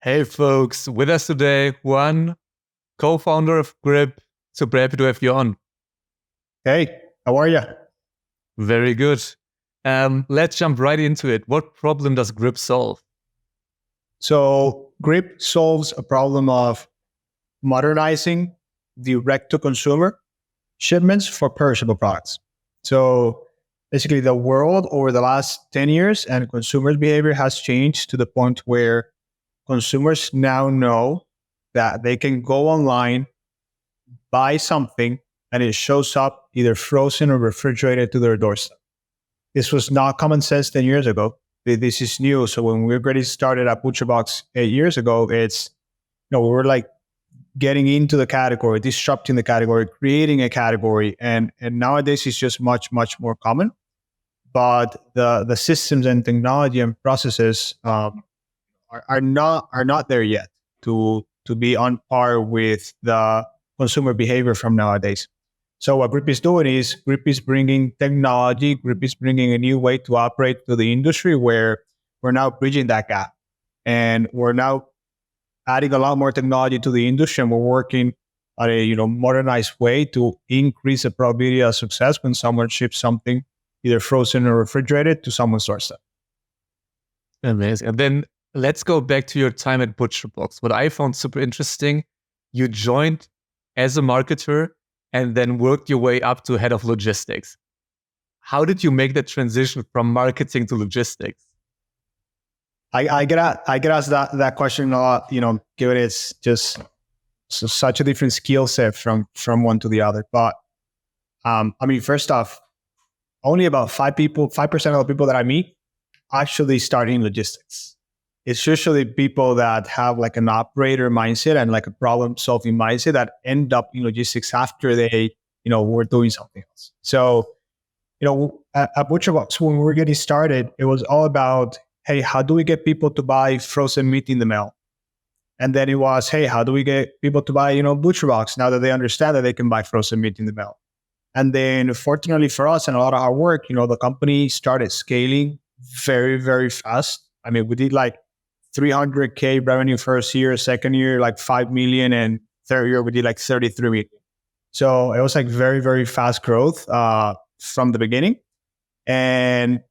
Hey folks, with us today, Juan, co-founder of Grip. Super happy to have you on. Hey, how are you? Very good. Let's jump right into it. What problem does Grip solve? So, Grip solves a problem of modernizing direct-to-consumer shipments for perishable products. So, basically, the world over the last 10 years and consumers' behavior has changed to the point where consumers now know that they can go online, buy something, and it shows up either frozen or refrigerated to their doorstep. This was not common sense 10 years ago. This is new. So when we already started at ButcherBox 8 years ago, we were like getting into the category, disrupting the category, creating a category. And nowadays it's just much, much more common. But the systems and technology and processes are not there yet to be on par with the consumer behavior from nowadays. So what Grip is doing is Grip is bringing technology, Grip is bringing a new way to operate to the industry where we're now bridging that gap. And we're now adding a lot more technology to the industry, and we're working on a modernized way to increase the probability of success when someone ships something either frozen or refrigerated to someone's doorstep. Amazing. And then let's go back to your time at ButcherBox. What I found super interesting, you joined as a marketer and then worked your way up to head of logistics. How did you make that transition from marketing to logistics? I get asked that question a lot, given it's just such a different skill set from one to the other. But first off, only about 5% of the people that I meet actually start in logistics. It's usually people that have like an operator mindset and like a problem solving mindset that end up in logistics after they, were doing something else. So, at ButcherBox, when we were getting started, it was all about, hey, how do we get people to buy frozen meat in the mail? And then it was, hey, how do we get people to buy, ButcherBox now that they understand that they can buy frozen meat in the mail? And then fortunately for us and a lot of our work, the company started scaling very, very fast. We did like 300K revenue first year, second year, like 5 million, and third year, we did like 33 million. So it was like very, very fast growth from the beginning. And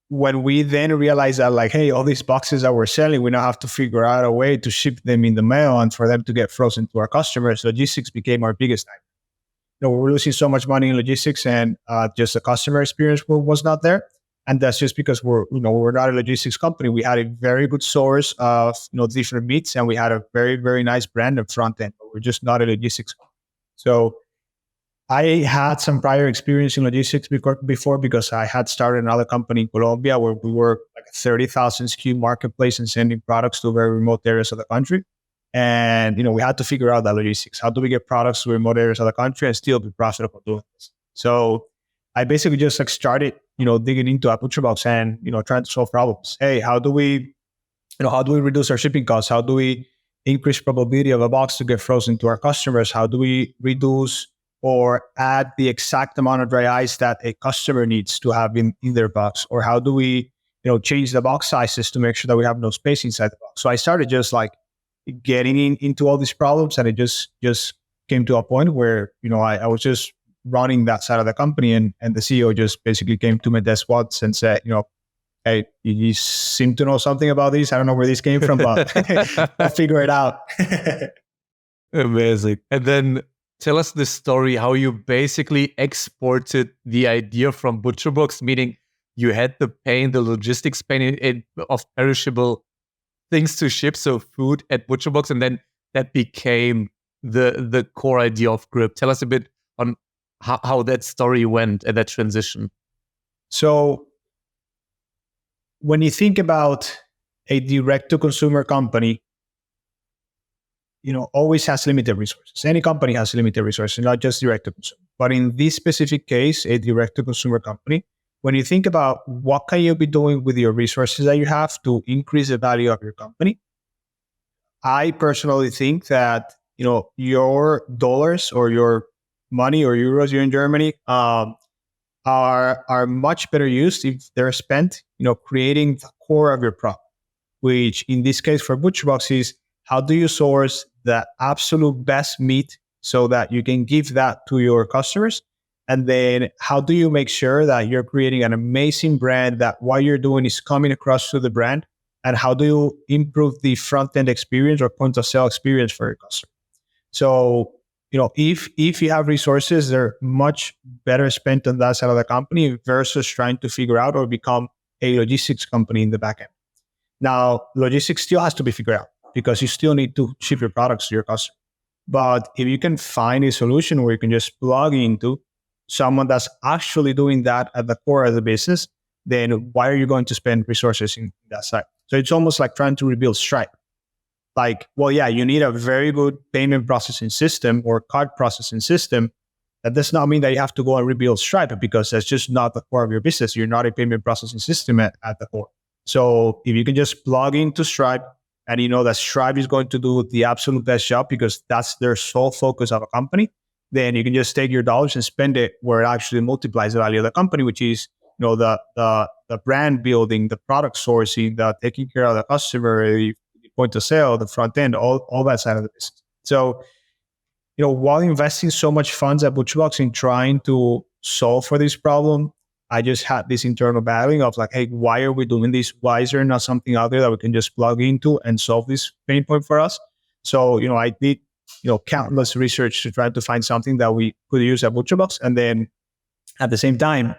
when we then realized that like, hey, all these boxes that we're selling, we now have to figure out a way to ship them in the mail and for them to get frozen to our customers, logistics became our biggest nightmare. We're losing so much money in logistics, and just the customer experience was not there. And that's just because we're not a logistics company. We had a very good source of different meats, and we had a very, very nice brand and front end, but we're just not a logistics company. So I had some prior experience in logistics before because I had started another company in Colombia where we were like a 30,000 SKU marketplace and sending products to very remote areas of the country. And we had to figure out that logistics. How do we get products to remote areas of the country and still be profitable doing this? So I basically just like started, digging into ButcherBox and, trying to solve problems. Hey, how do we reduce our shipping costs? How do we increase probability of a box to get frozen to our customers? How do we reduce or add the exact amount of dry ice that a customer needs to have in their box? Or how do we, change the box sizes to make sure that we have no space inside the box? So I started just like getting into all these problems, and it just came to a point where, I was just running that side of the company, and the CEO just basically came to my desk once and said, hey, you seem to know something about this. I don't know where this came from, but I'll figure it out. Amazing. And then tell us the story, how you basically exported the idea from ButcherBox, meaning you had the logistics pain of perishable things to ship, so food at ButcherBox, and then that became the core idea of Grip. Tell us a bit on how that story went and that transition. So when you think about a direct-to-consumer company, always has limited resources. Any company has limited resources, not just direct-to-consumer. But in this specific case, a direct-to-consumer company, when you think about what can you be doing with your resources that you have to increase the value of your company, I personally think that, your dollars or your money or euros here in Germany are much better used if they're spent, creating the core of your product. which in this case for ButcherBox is how do you source the absolute best meat so that you can give that to your customers? And then how do you make sure that you're creating an amazing brand, that what you're doing is coming across to the brand? And how do you improve the front end experience or point of sale experience for your customer? So, if you have resources, they're much better spent on that side of the company versus trying to figure out or become a logistics company in the back end. Now, logistics still has to be figured out because you still need to ship your products to your customer. But if you can find a solution where you can just plug into someone that's actually doing that at the core of the business, then why are you going to spend resources in that side? So it's almost like trying to rebuild Stripe. Like, well, yeah, you need a very good payment processing system or card processing system. That does not mean that you have to go and rebuild Stripe because that's just not the core of your business. You're not a payment processing system at the core. So if you can just plug into Stripe and you know that Stripe is going to do the absolute best job because that's their sole focus of a company, then you can just take your dollars and spend it where it actually multiplies the value of the company, which is the brand building, the product sourcing, the taking care of the customer, the point of sale, the front end, all that side of the business. So, while investing so much funds at ButcherBox in trying to solve for this problem, I just had this internal battling of like, hey, why are we doing this? Why is there not something out there that we can just plug into and solve this pain point for us? So, I did, countless research to try to find something that we could use at ButcherBox. And then at the same time,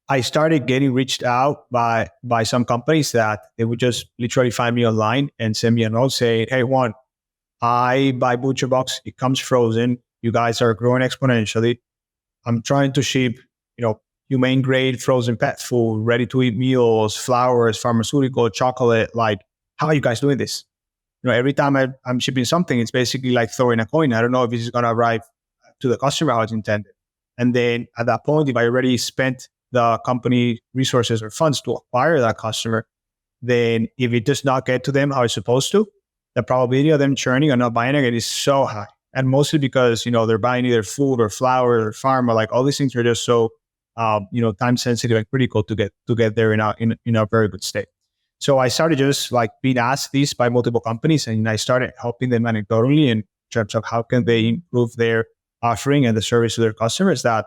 I started getting reached out by some companies that they would just literally find me online and send me a note saying, hey, Juan, I buy ButcherBox. It comes frozen. You guys are growing exponentially. I'm trying to ship, humane grade frozen pet food, ready to eat meals, flowers, pharmaceutical, chocolate. Like, how are you guys doing this? Every time I'm shipping something, it's basically like throwing a coin. I don't know if this is going to arrive to the customer how it's intended. And then at that point, if I already spent the company resources or funds to acquire that customer, then if it does not get to them how it's supposed to, the probability of them churning or not buying it is so high. And mostly because, they're buying either food or flour or pharma, like all these things are just so, time sensitive and critical to get there in a very good state. So I started just like being asked this by multiple companies, and I started helping them anecdotally in terms of how can they improve their offering and the service to their customers, that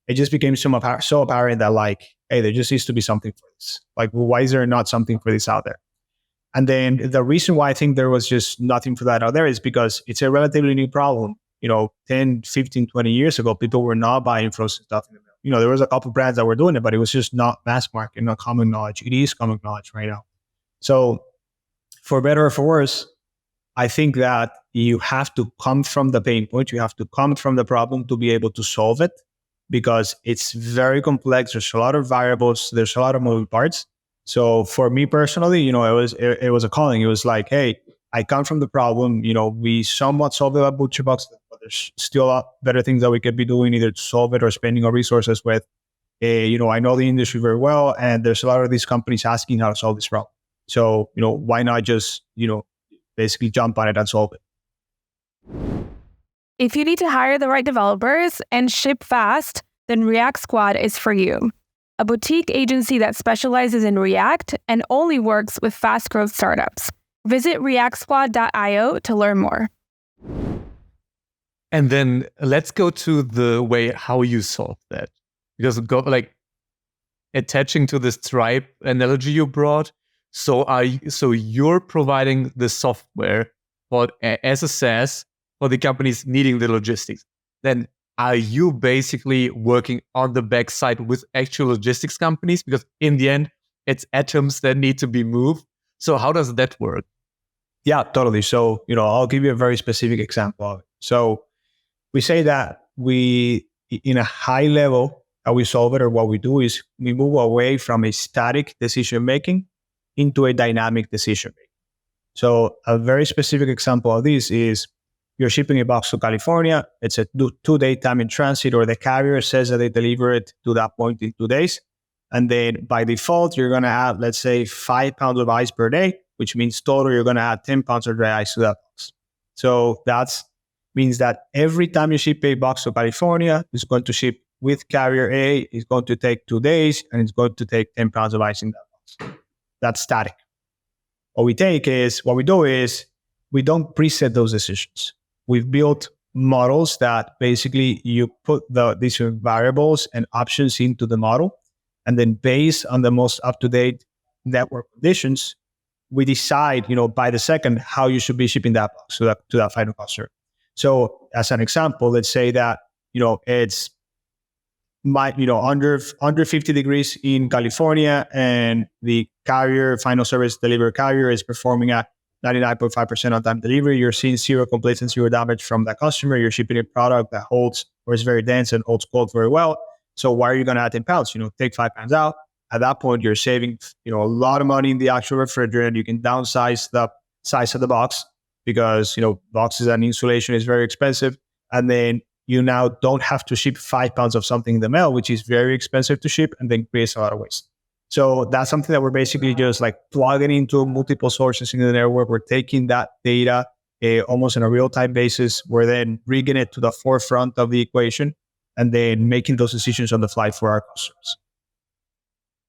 it just became so apparent that like, hey, there just needs to be something for this. Like, well, why is there not something for this out there? And then the reason why I think there was just nothing for that out there is because it's a relatively new problem. 10, 15, 20 years ago, people were not buying frozen stuff in the middle. There was a couple brands that were doing it, but it was just not mass market, not common knowledge. It is common knowledge right now. So for better or for worse, I think that you have to come from the pain point. You have to come from the problem to be able to solve it, because it's very complex. There's a lot of variables. There's a lot of moving parts. So for me personally, it was a calling. It was like, hey, I come from the problem. We somewhat solved it at ButcherBox, but there's still a lot better things that we could be doing, either to solve it or spending our resources with. I know the industry very well, and there's a lot of these companies asking how to solve this problem. So, why not just, basically jump on it and solve it? If you need to hire the right developers and ship fast, then React Squad is for you. A boutique agency that specializes in React and only works with fast growth startups. Visit reactsquad.io to learn more. And then let's go to the way how you solve that. Because attaching to the Stripe analogy you brought, so you're providing the software as a SaaS for the companies needing the logistics. Then are you basically working on the backside with actual logistics companies? Because in the end, it's atoms that need to be moved. So how does that work? Yeah, totally. So, I'll give you a very specific example of it. So we say that in a high level, how we solve it or what we do is we move away from a static decision-making into a dynamic decision-making. So a very specific example of this is you're shipping a box to California. It's a 2-day time in transit, or the carrier says that they deliver it to that point in 2 days. And then by default, you're going to add, let's say, 5 pounds of ice per day, which means total you're going to add 10 pounds of dry ice to that box. So that means that every time you ship a box to California, it's going to ship with carrier A, it's going to take 2 days, and it's going to take 10 pounds of ice in that box. That's static. what we do is we don't preset those decisions. We've built models that basically you put these variables and options into the model, and then based on the most up-to-date network conditions, we decide, by the second, how you should be shipping that box to that final customer. So as an example, let's say that, it's under 50 degrees in California, and the final service delivery carrier is performing at 99.5% on time delivery. You're seeing zero complaints and zero damage from that customer. You're shipping a product that holds, or is very dense and holds cold very well. So why are you going to add 10 pounds? Take 5 pounds out. At that point, you're saving, a lot of money in the actual refrigerant. You can downsize the size of the box because, boxes and insulation is very expensive. And then you now don't have to ship 5 pounds of something in the mail, which is very expensive to ship and then creates a lot of waste. So that's something that we're basically just like plugging into multiple sources in the network. We're taking that data almost on a real-time basis. We're then bringing it to the forefront of the equation and then making those decisions on the fly for our customers.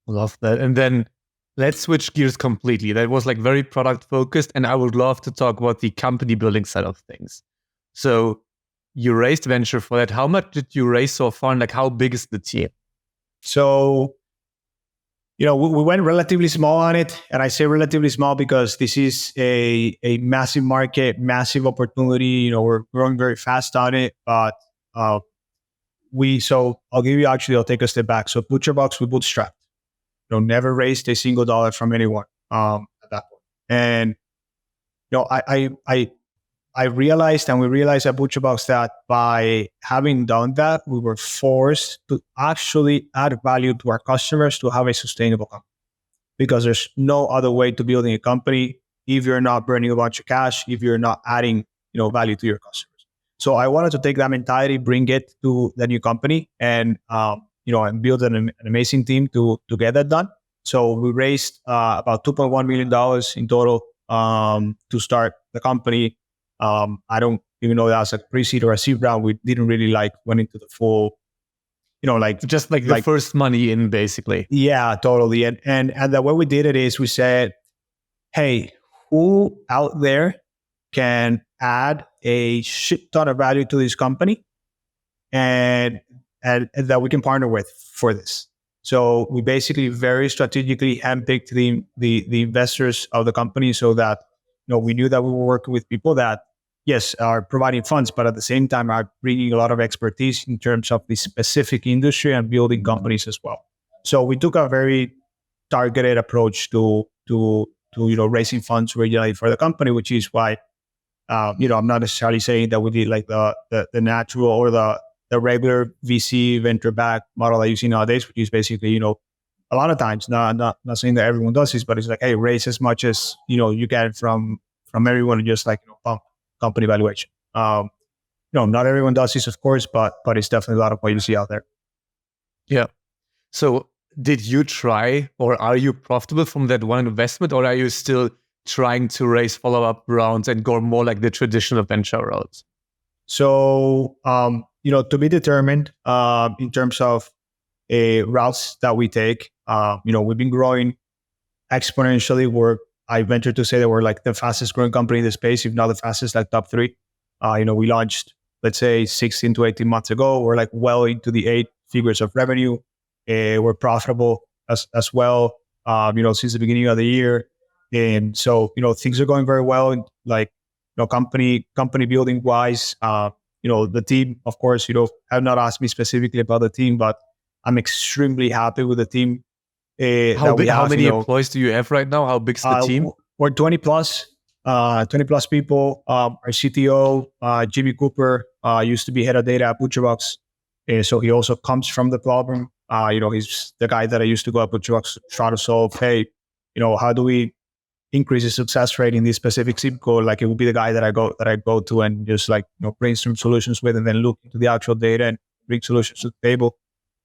Love that. And then let's switch gears completely. That was like very product focused, and I would love to talk about the company building side of things. So you raised venture for that. How much did you raise so far, and like how big is the team? So, we went relatively small on it, and I say relatively small because this is a massive market, massive opportunity. We're growing very fast on it, but I'll take a step back. So ButcherBox, we bootstrapped. Never raised a single dollar from anyone at that point. And I realized, and we realized at ButcherBox, that by having done that, we were forced to actually add value to our customers to have a sustainable company. Because there's no other way to building a company if you're not burning a bunch of cash, if you're not adding, value to your customers. So I wanted to take that mentality, bring it to the new company, and and build an amazing team to get that done. So we raised about $2.1 million in total to start the company. I don't even know that was a pre-seed or a seed round. We didn't really went into the full, just like the first money in, basically. Yeah, totally. And the way we did it is we said, hey, who out there can add a shit ton of value to this company and that we can partner with for this. So we basically very strategically handpicked the investors of the company so that we knew that we were working with people that, yes, are providing funds, but at the same time are bringing a lot of expertise in terms of the specific industry and building companies as well. So we took a very targeted approach to raising funds originally for the company, which is why I'm not necessarily saying that we did like the natural or the regular VC venture-backed model that you see nowadays, which is basically, a lot of times, not saying that everyone does this, but it's like, hey, raise as much as, you can from everyone and just pump company valuation. Not everyone does this, of course, but it's definitely a lot of what you see out there. Yeah. So did you try, or are you profitable from that one investment, or are you still trying to raise follow-up rounds and go more like the traditional venture routes? So, to be determined in terms of routes that we take. We've been growing exponentially. I venture to say that we're like the fastest growing company in the space, if not the fastest, like top 3. We launched, let's say, 16 to 18 months ago. We're like well into the 8 figures of revenue. We're profitable as well, since the beginning of the year. And so, things are going very well. And company building wise, the team, of course, have not asked me specifically about the team, but I'm extremely happy with the team. How many employees do you have right now? How big's the team? We're 20 plus people. Our CTO, Jimmy Cooper, used to be head of data at ButcherBox. So he also comes from the problem. He's the guy that I used to go at ButcherBox to try to solve, hey, how do we increase the success rate in this specific zip code? Like, it would be the guy that I go to and just brainstorm solutions with, and then look into the actual data and bring solutions to the table.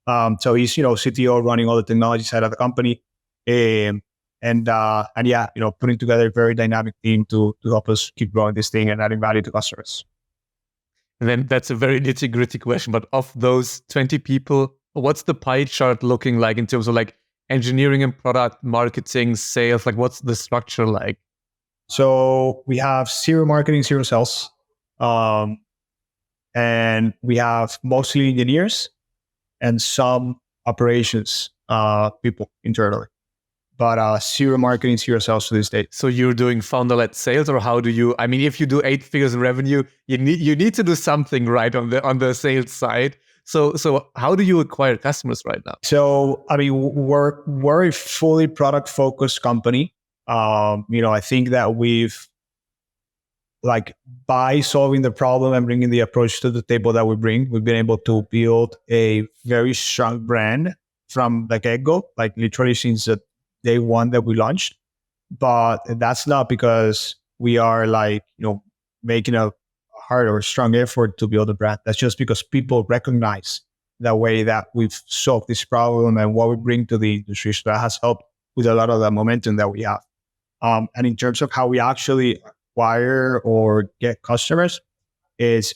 So he's, CTO running all the technology side of the company. And yeah, putting together a very dynamic team to help us keep growing this thing and adding value to customers. And then that's a very nitty-gritty question, but of those 20 people, what's the pie chart looking like in terms of engineering and product, marketing, sales? What's the structure like? So we have zero marketing, zero sales. And we have mostly engineers and some operations people internally, but zero marketing, zero sales to this day. So you're doing founder-led sales, or how do you? I mean, if you do 8 figures in revenue, you need to do something right on the sales side. So how do you acquire customers right now? So I mean, we're a fully product focused company. I think that we've by solving the problem and bringing the approach to the table that we bring, we've been able to build a very strong brand from the get-go, like literally since the day one that we launched. But that's not because we are making a hard or strong effort to build a brand. That's just because people recognize the way that we've solved this problem and what we bring to the industry. So that has helped with a lot of the momentum that we have. And in terms of how we actually acquire or get customers, is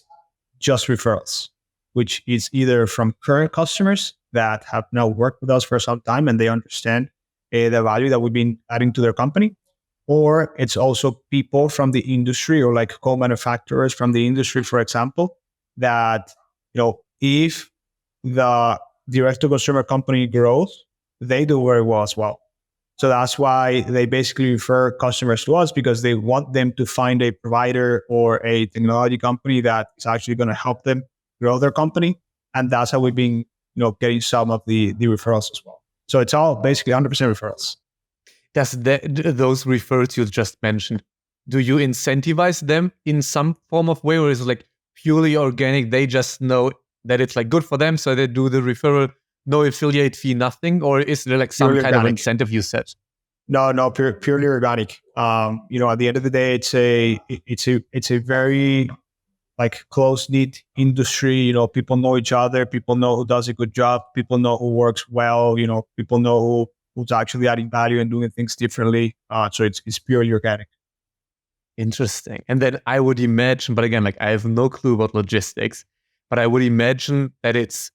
just referrals, which is either from current customers that have now worked with us for some time and they understand the value that we've been adding to their company, or it's also people from the industry or like co-manufacturers from the industry, for example, that if the direct-to-consumer company grows, they do very well as well. So that's why they basically refer customers to us, because they want them to find a provider or a technology company that is actually going to help them grow their company. And that's how we've been, getting some of the referrals as well. So it's all basically 100% referrals. Does those referrals you just mentioned, do you incentivize them in some form of way, or is it like purely organic? They just know that it's like good for them, so they do the referral. No affiliate fee, nothing, or is there like some Purely kind organic. of incentive you set? No, purely organic. At the end of the day, it's a very close knit industry. People know each other. People know who does a good job. People know who works well. People know who's actually adding value and doing things differently. So it's purely organic. Interesting. And then I would imagine, but again, I have no clue about logistics, but I would imagine that it's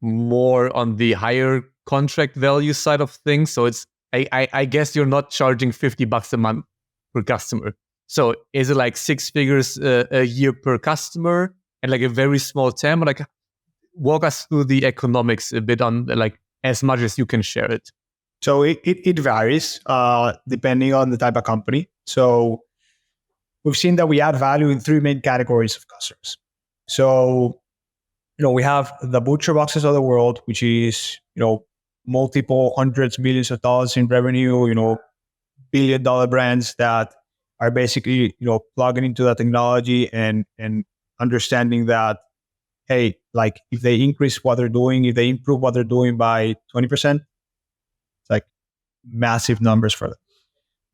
more on the higher contract value side of things. So I guess you're not charging $50 a month per customer. So is it like 6 figures a year per customer and like a very small TAM? Walk us through the economics a bit on as much as you can share it. So it varies depending on the type of company. So we've seen that we add value in 3 main categories of customers. So we have the ButcherBoxes of the world, which is, multiple hundreds, millions of dollars in revenue, billion-dollar brands that are basically, plugging into the technology and understanding that, hey, if they increase what they're doing, if they improve what they're doing by 20%, it's like massive numbers for them.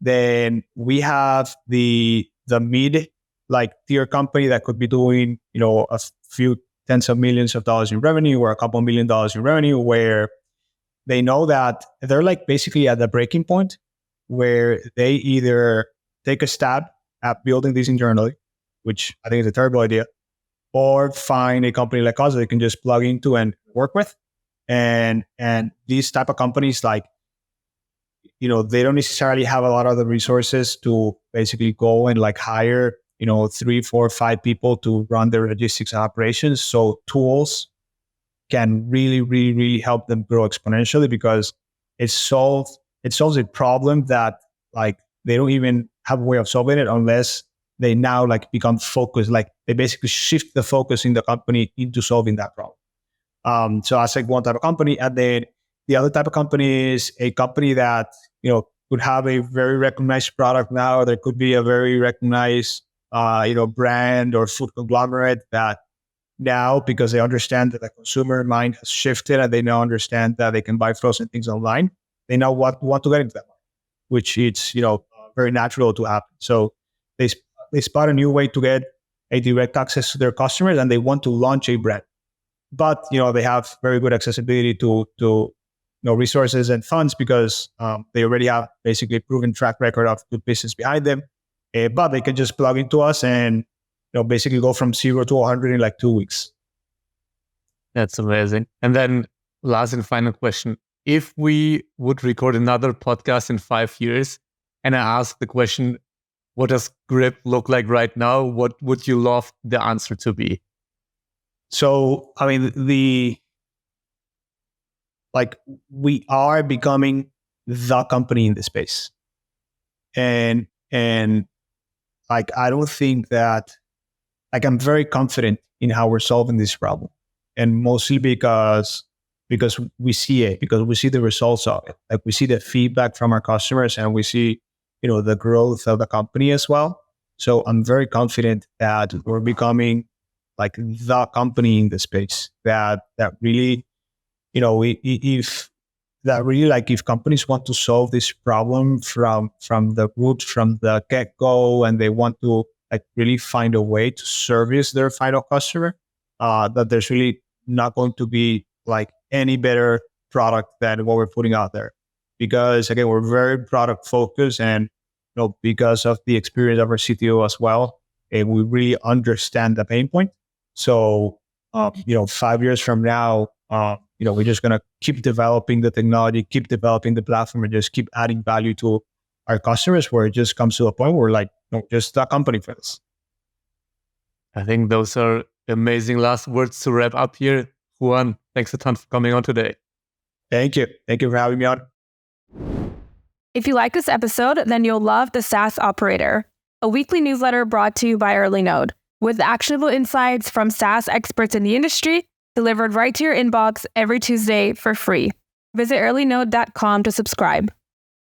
Then we have the mid tier company that could be doing, a few tens of millions of dollars in revenue or a couple $1 million in revenue, where they know that they're basically at the breaking point where they either take a stab at building this internally, which I think is a terrible idea, or find a company like us that they can just plug into and work with. And these type of companies, they don't necessarily have a lot of the resources to basically go and hire 3, 4, 5 people to run their logistics operations. So tools can really, really, really help them grow exponentially, because it solves a problem that they don't even have a way of solving it unless they now become focused. They basically shift the focus in the company into solving that problem. So that's one type of company. And then the other type of company is a company that could have a very recognized product now. There could be a very recognized brand or food conglomerate that now, because they understand that the consumer mind has shifted and they now understand that they can buy frozen things online, they now want to get into that market, which it's very natural to happen. So they spot a new way to get a direct access to their customers, and they want to launch a brand, but they have very good accessibility to resources and funds, because they already have basically a proven track record of good business behind them. But they can just plug into us and basically go from 0 to 100 in 2 weeks. That's amazing. And then last and final question. If we would record another podcast in 5 years and I ask the question, what does grip look like right now? What would you love the answer to be? So, I mean, we are becoming the company in the space. And like, I don't think that, like, I'm very confident in how we're solving this problem. And mostly because we see it, because we see the results of it. Like, we see the feedback from our customers, and we see, the growth of the company as well. So I'm very confident that we're becoming like the company in the space that really, if companies want to solve this problem from the root, from the get-go, and they want to like really find a way to service their final customer, that there's really not going to be like any better product than what we're putting out there. Because again, we're very product focused, and because of the experience of our CTO as well, and we really understand the pain point. So 5 years from now, we're just gonna keep developing the technology, keep developing the platform, and just keep adding value to our customers, where it just comes to a point where we're like, just a company for this. I think those are amazing last words to wrap up here. Juan, thanks a ton for coming on today. Thank you. Thank you for having me on. If you like this episode, then you'll love the SaaS Operator, a weekly newsletter brought to you by EarlyNode, with actionable insights from SaaS experts in the industry, delivered right to your inbox every Tuesday for free. Visit earlynode.com to subscribe.